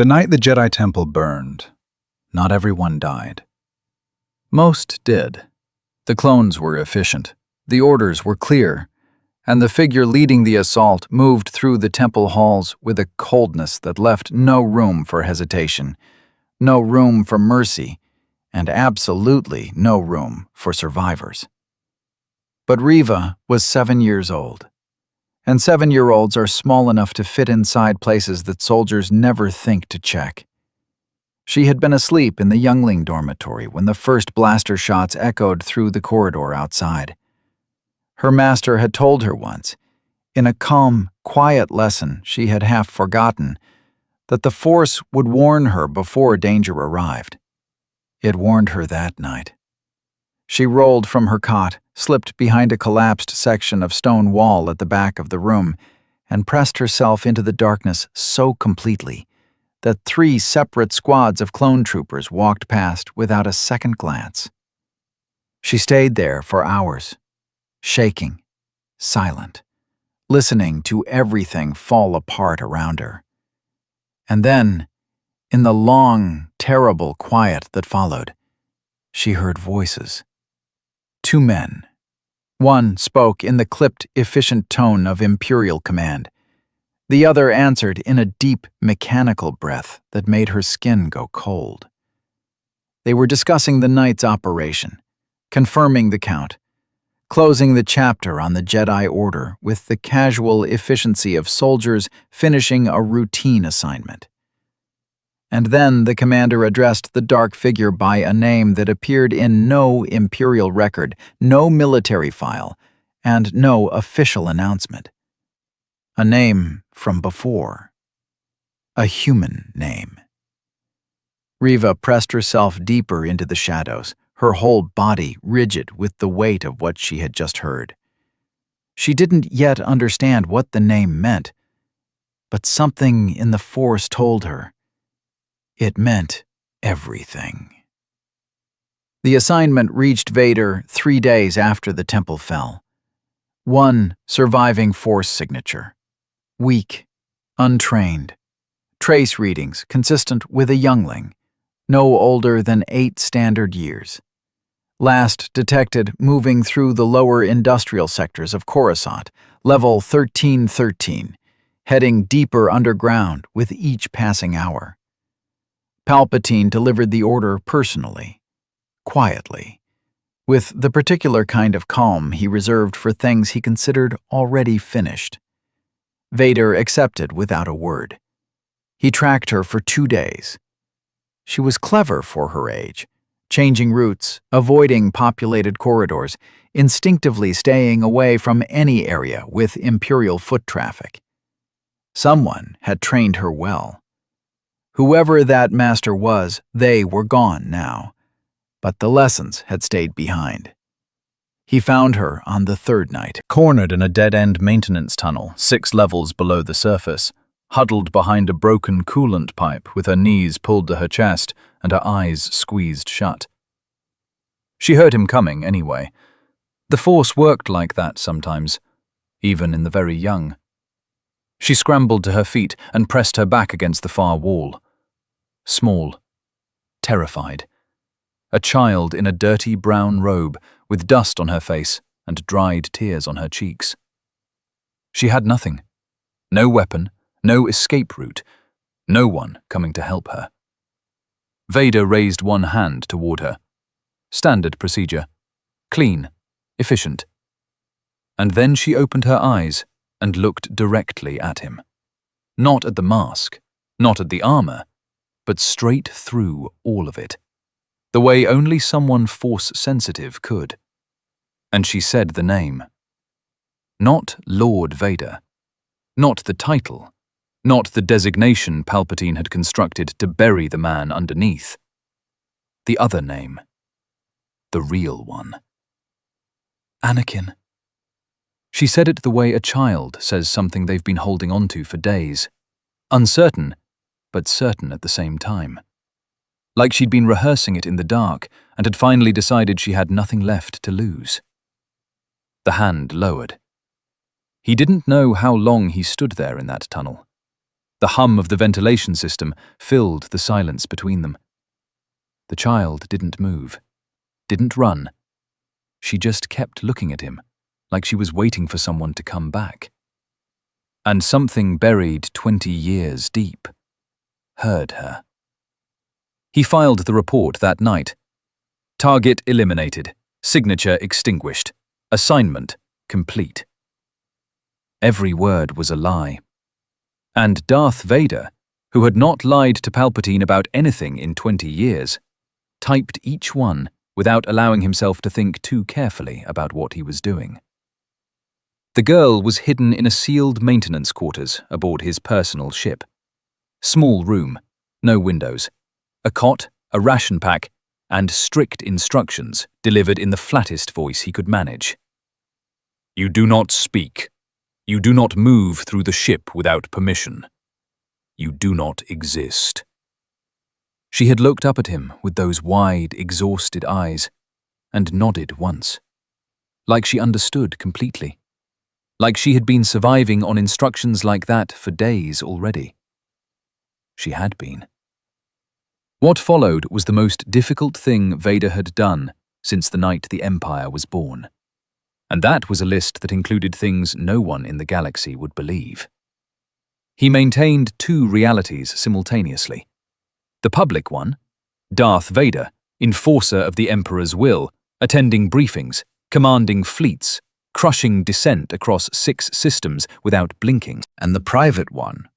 The night the Jedi Temple burned, not everyone died. Most did. The clones were efficient, the orders were clear, and the figure leading the assault moved through the temple halls with a coldness that left no room for hesitation, no room for mercy, and absolutely no room for survivors. But Reva was 7 years old, and 7-year-olds are small enough to fit inside places that soldiers never think to check. She had been asleep in the Youngling dormitory when the first blaster shots echoed through the corridor outside. Her master had told her once, in a calm, quiet lesson she had half forgotten, that the Force would warn her before danger arrived. It warned her that night. She rolled from her cot, slipped behind a collapsed section of stone wall at the back of the room, and pressed herself into the darkness so completely that 3 separate squads of clone troopers walked past without a second glance. She stayed there for hours, shaking, silent, listening to everything fall apart around her. And then, in the long, terrible quiet that followed, she heard voices. 2 men. One spoke in the clipped, efficient tone of imperial command. The other answered in a deep, mechanical breath that made her skin go cold. They were discussing the night's operation, confirming the count, closing the chapter on the Jedi Order with the casual efficiency of soldiers finishing a routine assignment. And then the commander addressed the dark figure by a name that appeared in no imperial record, no military file, and no official announcement. A name from before. A human name. Reva pressed herself deeper into the shadows, her whole body rigid with the weight of what she had just heard. She didn't yet understand what the name meant, but something in the Force told her. It meant everything. The assignment reached Vader 3 days after the temple fell. 1 surviving Force signature. Weak, untrained. Trace readings consistent with a youngling, no older than 8 standard years. Last detected moving through the lower industrial sectors of Coruscant, level 1313, heading deeper underground with each passing hour. Palpatine delivered the order personally, quietly, with the particular kind of calm he reserved for things he considered already finished. Vader accepted without a word. He tracked her for 2 days. She was clever for her age, changing routes, avoiding populated corridors, instinctively staying away from any area with Imperial foot traffic. Someone had trained her well. Whoever that master was, they were gone now, but the lessons had stayed behind. He found her on the 3rd night, cornered in a dead-end maintenance tunnel 6 levels below the surface, huddled behind a broken coolant pipe with her knees pulled to her chest and her eyes squeezed shut. She heard him coming anyway. The Force worked like that sometimes, even in the very young. She scrambled to her feet and pressed her back against the far wall. Small, terrified. A child in a dirty brown robe with dust on her face and dried tears on her cheeks. She had nothing. No weapon, no escape route, no one coming to help her. Vader raised one hand toward her. Standard procedure. Clean, efficient. And then she opened her eyes and looked directly at him. Not at the mask, not at the armor, but straight through all of it, the way only someone Force-sensitive could. And she said the name. Not Lord Vader. Not the title. Not the designation Palpatine had constructed to bury the man underneath. The other name. The real one. Anakin. She said it the way a child says something they've been holding on to for days. Uncertain, but certain at the same time. Like she'd been rehearsing it in the dark and had finally decided she had nothing left to lose. The hand lowered. He didn't know how long he stood there in that tunnel. The hum of the ventilation system filled the silence between them. The child didn't move, didn't run. She just kept looking at him, like she was waiting for someone to come back. And something buried 20 years deep heard her. He filed the report that night. Target eliminated, signature extinguished, assignment complete. Every word was a lie. And Darth Vader, who had not lied to Palpatine about anything in 20 years, typed each one without allowing himself to think too carefully about what he was doing. The girl was hidden in a sealed maintenance quarters aboard his personal ship. Small room, no windows, a cot, a ration pack, and strict instructions delivered in the flattest voice he could manage. You do not speak. You do not move through the ship without permission. You do not exist. She had looked up at him with those wide, exhausted eyes, and nodded once, like she understood completely, like she had been surviving on instructions like that for days already. She had been. What followed was the most difficult thing Vader had done since the night the Empire was born. And that was a list that included things no one in the galaxy would believe. He maintained two realities simultaneously. The public one, Darth Vader, enforcer of the Emperor's will, attending briefings, commanding fleets, crushing dissent across 6 systems without blinking. And the private one,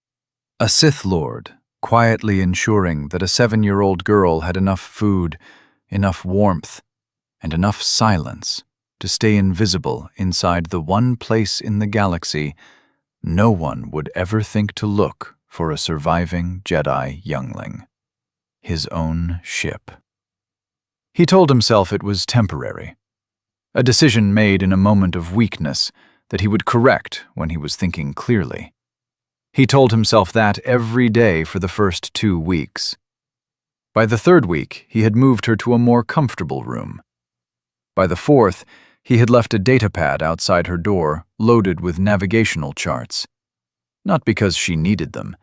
a Sith Lord, quietly ensuring that a 7-year-old girl had enough food, enough warmth, and enough silence to stay invisible inside the one place in the galaxy no one would ever think to look for a surviving Jedi Youngling. His own ship. He told himself it was temporary, a decision made in a moment of weakness that he would correct when he was thinking clearly. He told himself that every day for the first 2 weeks. By the 3rd week, he had moved her to a more comfortable room. By the 4th, he had left a datapad outside her door loaded with navigational charts. Not because she needed them,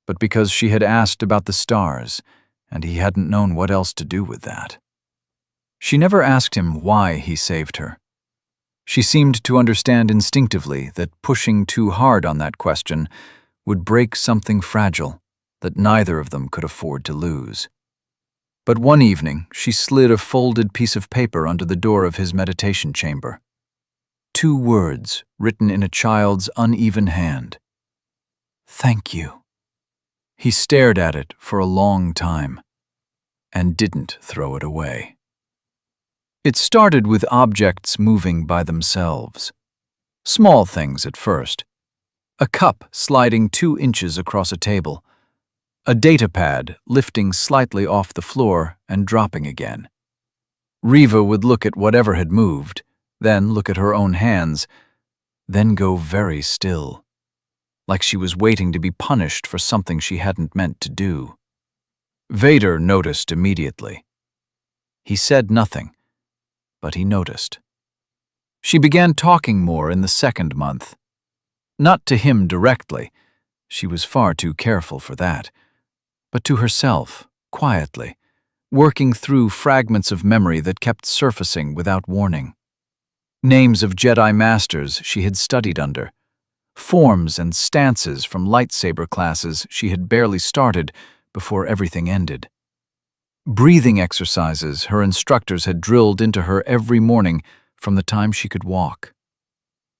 but because she had asked about the stars, and he hadn't known what else to do with that. She never asked him why he saved her. She seemed to understand instinctively that pushing too hard on that question would break something fragile that neither of them could afford to lose. But one evening, she slid a folded piece of paper under the door of his meditation chamber. 2 words written in a child's uneven hand. Thank you. He stared at it for a long time and didn't throw it away. It started with objects moving by themselves. Small things at first. A cup sliding 2 inches across a table. A datapad lifting slightly off the floor and dropping again. Reva would look at whatever had moved, then look at her own hands, then go very still, like she was waiting to be punished for something she hadn't meant to do. Vader noticed immediately. He said nothing, but he noticed. She began talking more in the 2nd month. Not to him directly, she was far too careful for that, but to herself, quietly, working through fragments of memory that kept surfacing without warning. Names of Jedi Masters she had studied under, forms and stances from lightsaber classes she had barely started before everything ended. Breathing exercises her instructors had drilled into her every morning from the time she could walk.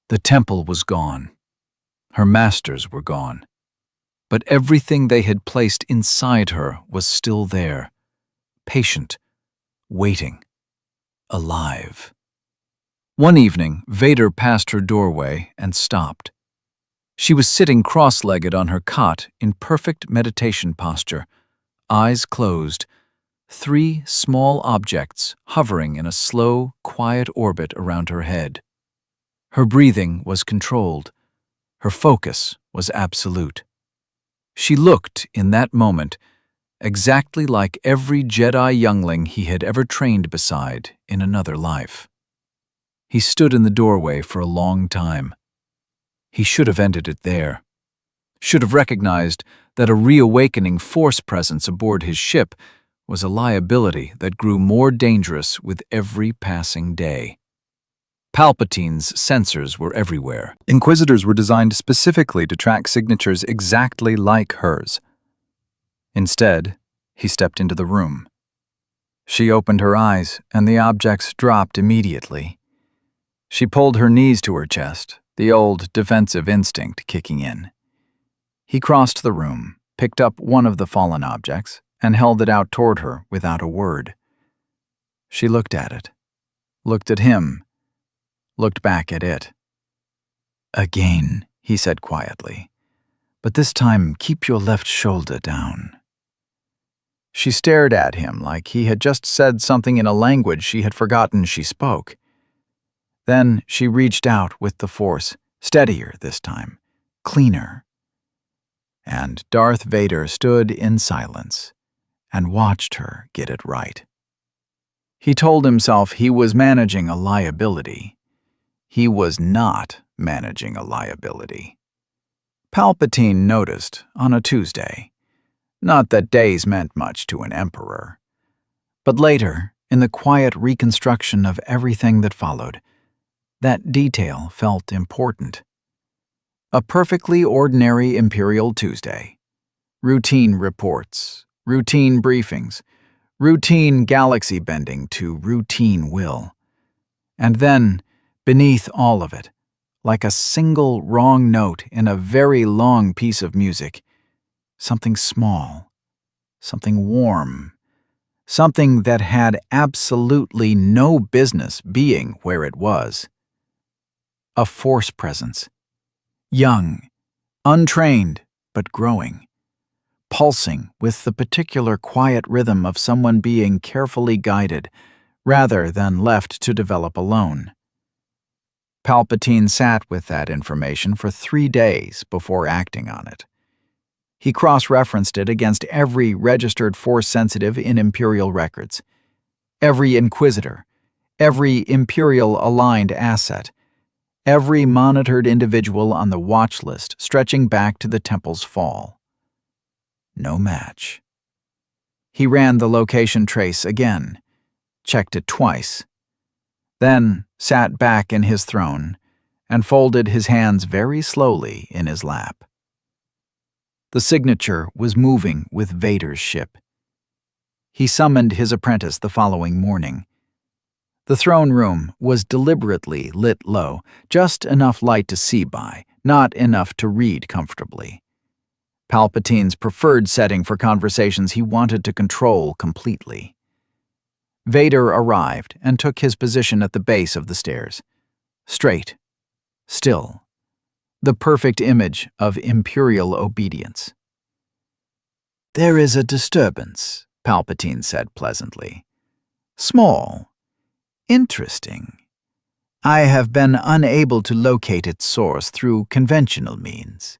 The temple was gone. Her masters were gone. But everything they had placed inside her was still there, patient, waiting, alive. One evening, Vader passed her doorway and stopped. She was sitting cross-legged on her cot in perfect meditation posture, eyes closed, 3 small objects hovering in a slow, quiet orbit around her head. Her breathing was controlled. Her focus was absolute. She looked, in that moment, exactly like every Jedi Youngling he had ever trained beside in another life. He stood in the doorway for a long time. He should have ended it there. Should have recognized that a reawakening Force presence aboard his ship was a liability that grew more dangerous with every passing day. Palpatine's sensors were everywhere. Inquisitors were designed specifically to track signatures exactly like hers. Instead, he stepped into the room. She opened her eyes, and the objects dropped immediately. She pulled her knees to her chest, the old defensive instinct kicking in. He crossed the room, picked up one of the fallen objects, and held it out toward her without a word. She looked at it, looked at him, looked back at it. "Again," he said quietly, "but this time keep your left shoulder down." She stared at him like he had just said something in a language she had forgotten she spoke. Then she reached out with the Force, steadier this time, cleaner. And Darth Vader stood in silence and watched her get it right. He told himself he was managing a liability. He was not managing a liability. Palpatine noticed on a Tuesday. Not that days meant much to an emperor. But later, in the quiet reconstruction of everything that followed, that detail felt important. A perfectly ordinary Imperial Tuesday. Routine reports, routine briefings, routine galaxy bending to routine will. And then, beneath all of it, like a single wrong note in a very long piece of music, something small, something warm, something that had absolutely no business being where it was. A Force presence. Young, untrained, but growing. Pulsing with the particular quiet rhythm of someone being carefully guided, rather than left to develop alone. Palpatine sat with that information for 3 days before acting on it. He cross-referenced it against every registered Force-sensitive in Imperial records, every Inquisitor, every Imperial-aligned asset, every monitored individual on the watch list stretching back to the Temple's fall. No match. He ran the location trace again, checked it twice, then sat back in his throne and folded his hands very slowly in his lap. The signature was moving with Vader's ship. He summoned his apprentice the following morning. The throne room was deliberately lit low, just enough light to see by, not enough to read comfortably. Palpatine's preferred setting for conversations he wanted to control completely. Vader arrived and took his position at the base of the stairs. Straight. Still. The perfect image of Imperial obedience. "There is a disturbance," Palpatine said pleasantly. "Small. Interesting. I have been unable to locate its source through conventional means."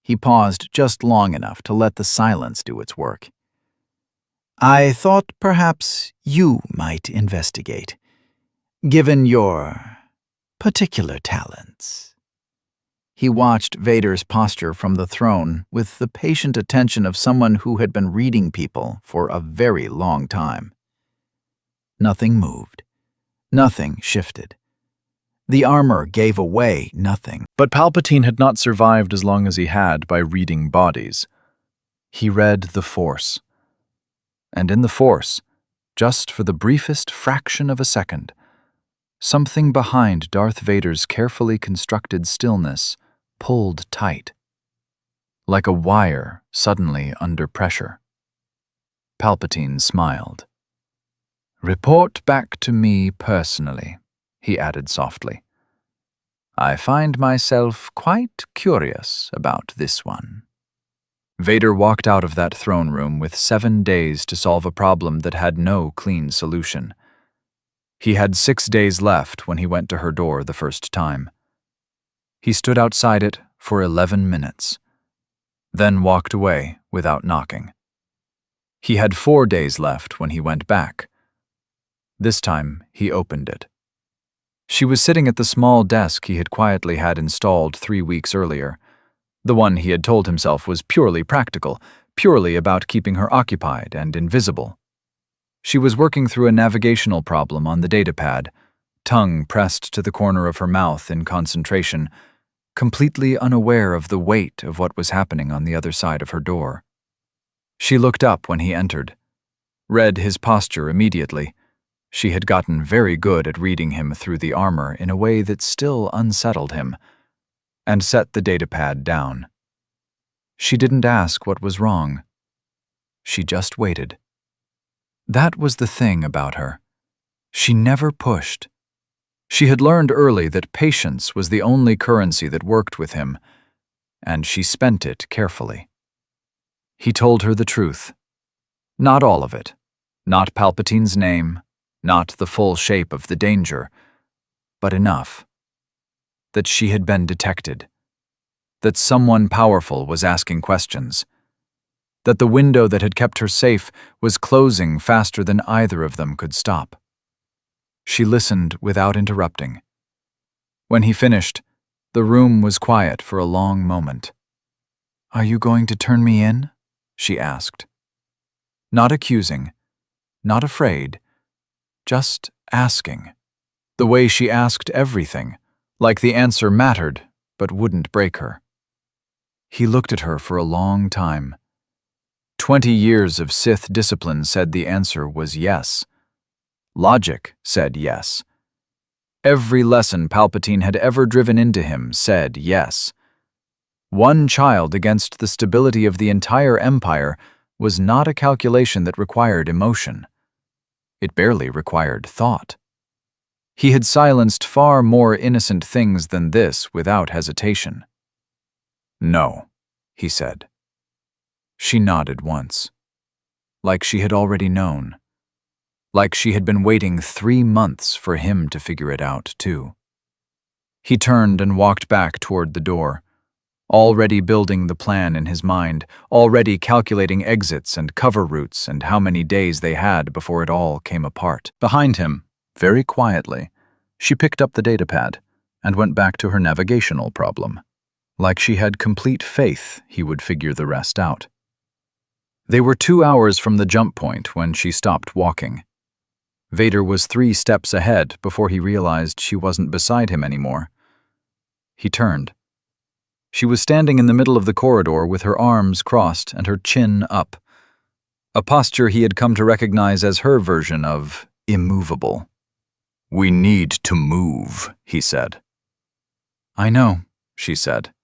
He paused just long enough to let the silence do its work. "I thought perhaps you might investigate, given your particular talents." He watched Vader's posture from the throne with the patient attention of someone who had been reading people for a very long time. Nothing moved. Nothing shifted. The armor gave away nothing. But Palpatine had not survived as long as he had by reading bodies. He read the Force. And in the Force, just for the briefest fraction of a second, something behind Darth Vader's carefully constructed stillness pulled tight, like a wire suddenly under pressure. Palpatine smiled. "Report back to me personally," he added softly. "I find myself quite curious about this one." Vader walked out of that throne room with 7 days to solve a problem that had no clean solution. He had 6 days left when he went to her door the first time. He stood outside it for 11 minutes, then walked away without knocking. He had 4 days left when he went back. This time, he opened it. She was sitting at the small desk he had quietly had installed 3 weeks earlier, The one he had told himself was purely practical, purely about keeping her occupied and invisible. She was working through a navigational problem on the datapad, tongue pressed to the corner of her mouth in concentration, completely unaware of the weight of what was happening on the other side of her door. She looked up when he entered, read his posture immediately. She had gotten very good at reading him through the armor in a way that still unsettled him, and set the datapad down. She didn't ask what was wrong. She just waited. That was the thing about her. She never pushed. She had learned early that patience was the only currency that worked with him, and she spent it carefully. He told her the truth. Not all of it. Not Palpatine's name, not the full shape of the danger, but enough. That she had been detected. That someone powerful was asking questions. That the window that had kept her safe was closing faster than either of them could stop. She listened without interrupting. When he finished, the room was quiet for a long moment. "Are you going to turn me in?" she asked. Not accusing, not afraid, just asking. The way she asked everything, like the answer mattered but wouldn't break her. He looked at her for a long time. 20 years of Sith discipline said the answer was yes. Logic said yes. Every lesson Palpatine had ever driven into him said yes. One child against the stability of the entire empire was not a calculation that required emotion. It barely required thought. He had silenced far more innocent things than this without hesitation. "No," he said. She nodded once, like she had already known, like she had been waiting 3 months for him to figure it out, too. He turned and walked back toward the door, already building the plan in his mind, already calculating exits and cover routes and how many days they had before it all came apart. Behind him, very quietly, she picked up the datapad and went back to her navigational problem, like she had complete faith he would figure the rest out. They were 2 hours from the jump point when she stopped walking. Vader was 3 steps ahead before he realized she wasn't beside him anymore. He turned. She was standing in the middle of the corridor with her arms crossed and her chin up, a posture he had come to recognize as her version of immovable. "We need to move," he said. "I know," she said.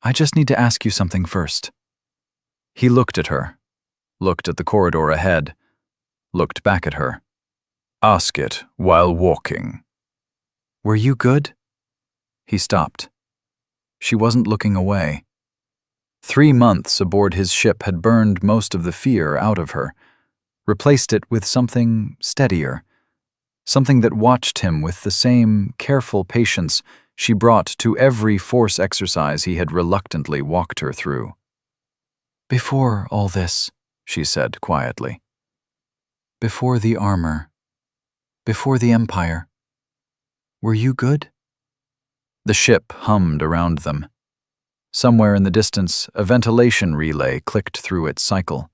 "I just need to ask you something first." He looked at her, looked at the corridor ahead, looked back at her. "Ask it while walking." "Were you good?" He stopped. She wasn't looking away. 3 months aboard his ship had burned most of the fear out of her, replaced it with something steadier, something that watched him with the same careful patience she brought to every force exercise he had reluctantly walked her through. "Before all this," she said quietly. "Before the armor, before the Empire, were you good?" The ship hummed around them. Somewhere in the distance, a ventilation relay clicked through its cycle.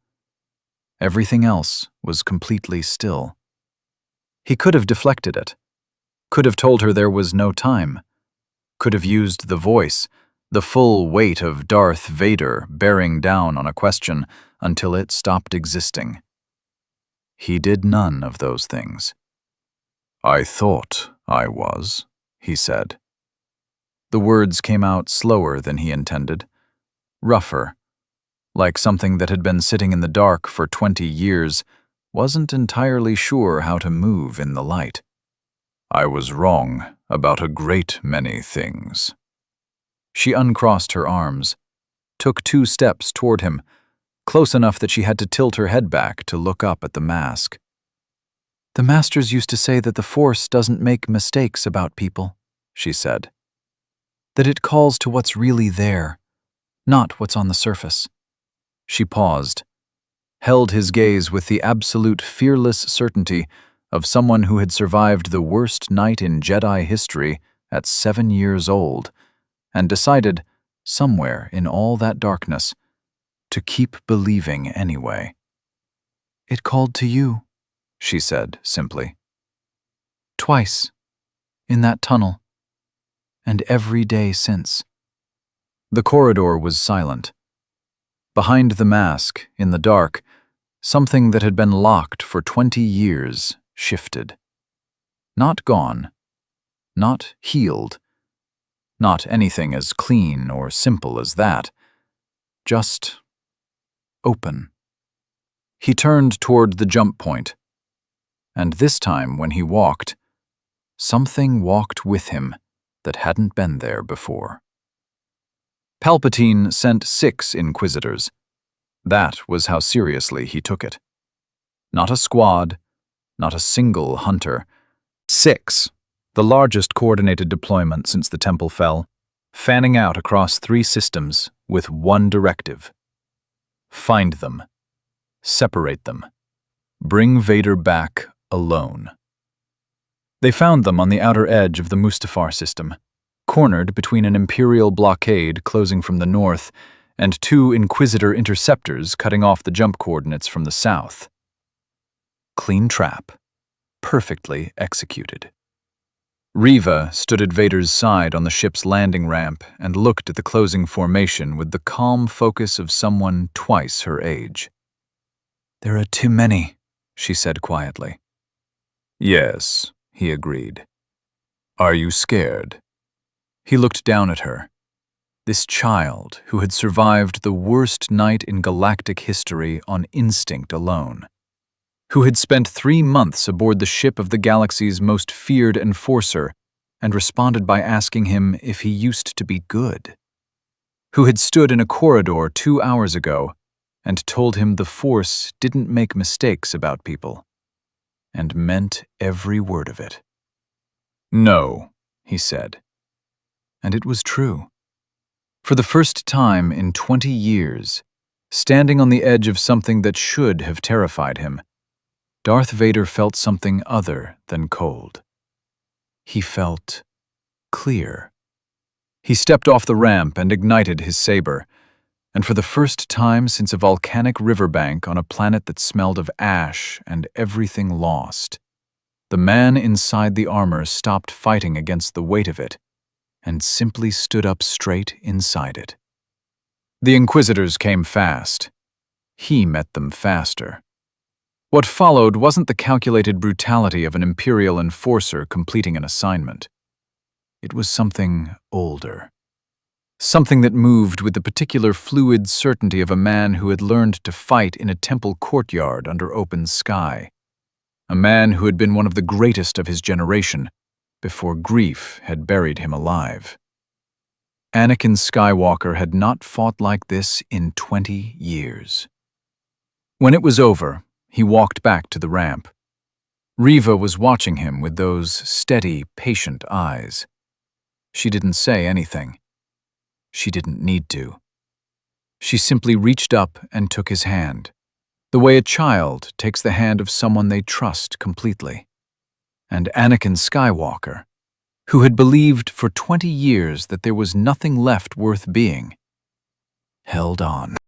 Everything else was completely still. He could have deflected it, could have told her there was no time, could have used the voice, the full weight of Darth Vader bearing down on a question until it stopped existing. He did none of those things. "I thought I was," he said. The words came out slower than he intended, rougher, like something that had been sitting in the dark for 20 years wasn't entirely sure how to move in the light. "I was wrong about a great many things." She uncrossed her arms, took 2 steps toward him, close enough that she had to tilt her head back to look up at the mask. "The masters used to say that the Force doesn't make mistakes about people," she said. "That it calls to what's really there, not what's on the surface." She paused, held his gaze with the absolute fearless certainty of someone who had survived the worst night in Jedi history at 7 years old, and decided, somewhere in all that darkness, to keep believing anyway. "It called to you," she said simply. "Twice, in that tunnel, and every day since." The corridor was silent. Behind the mask, in the dark, something that had been locked for 20 years shifted. Not gone, not healed, not anything as clean or simple as that, just open. He turned toward the jump point, and this time when he walked, something walked with him that hadn't been there before. Palpatine sent 6 Inquisitors. That was how seriously he took it. Not a squad, not a single hunter. 6, the largest coordinated deployment since the Temple fell, fanning out across 3 systems with one directive. Find them. Separate them. Bring Vader back alone. They found them on the outer edge of the Mustafar system, cornered between an Imperial blockade closing from the north and 2 Inquisitor interceptors cutting off the jump coordinates from the south. Clean trap. Perfectly executed. Reva stood at Vader's side on the ship's landing ramp and looked at the closing formation with the calm focus of someone twice her age. "There are too many," she said quietly. "Yes," he agreed. "Are you scared?" He looked down at her. This child who had survived the worst night in galactic history on instinct alone. Who had spent 3 months aboard the ship of the galaxy's most feared enforcer and responded by asking him if he used to be good. Who had stood in a corridor 2 hours ago and told him the Force didn't make mistakes about people, and meant every word of it. "No," he said. And it was true. For the first time in 20 years, standing on the edge of something that should have terrified him, Darth Vader felt something other than cold. He felt clear. He stepped off the ramp and ignited his saber, and for the first time since a volcanic riverbank on a planet that smelled of ash and everything lost, the man inside the armor stopped fighting against the weight of it and simply stood up straight inside it. The Inquisitors came fast. He met them faster. What followed wasn't the calculated brutality of an Imperial enforcer completing an assignment. It was something older. Something that moved with the particular fluid certainty of a man who had learned to fight in a temple courtyard under open sky. A man who had been one of the greatest of his generation before grief had buried him alive. Anakin Skywalker had not fought like this in 20 years. When it was over, he walked back to the ramp. Reva was watching him with those steady, patient eyes. She didn't say anything. She didn't need to. She simply reached up and took his hand, the way a child takes the hand of someone they trust completely. And Anakin Skywalker, who had believed for 20 years that there was nothing left worth being, held on.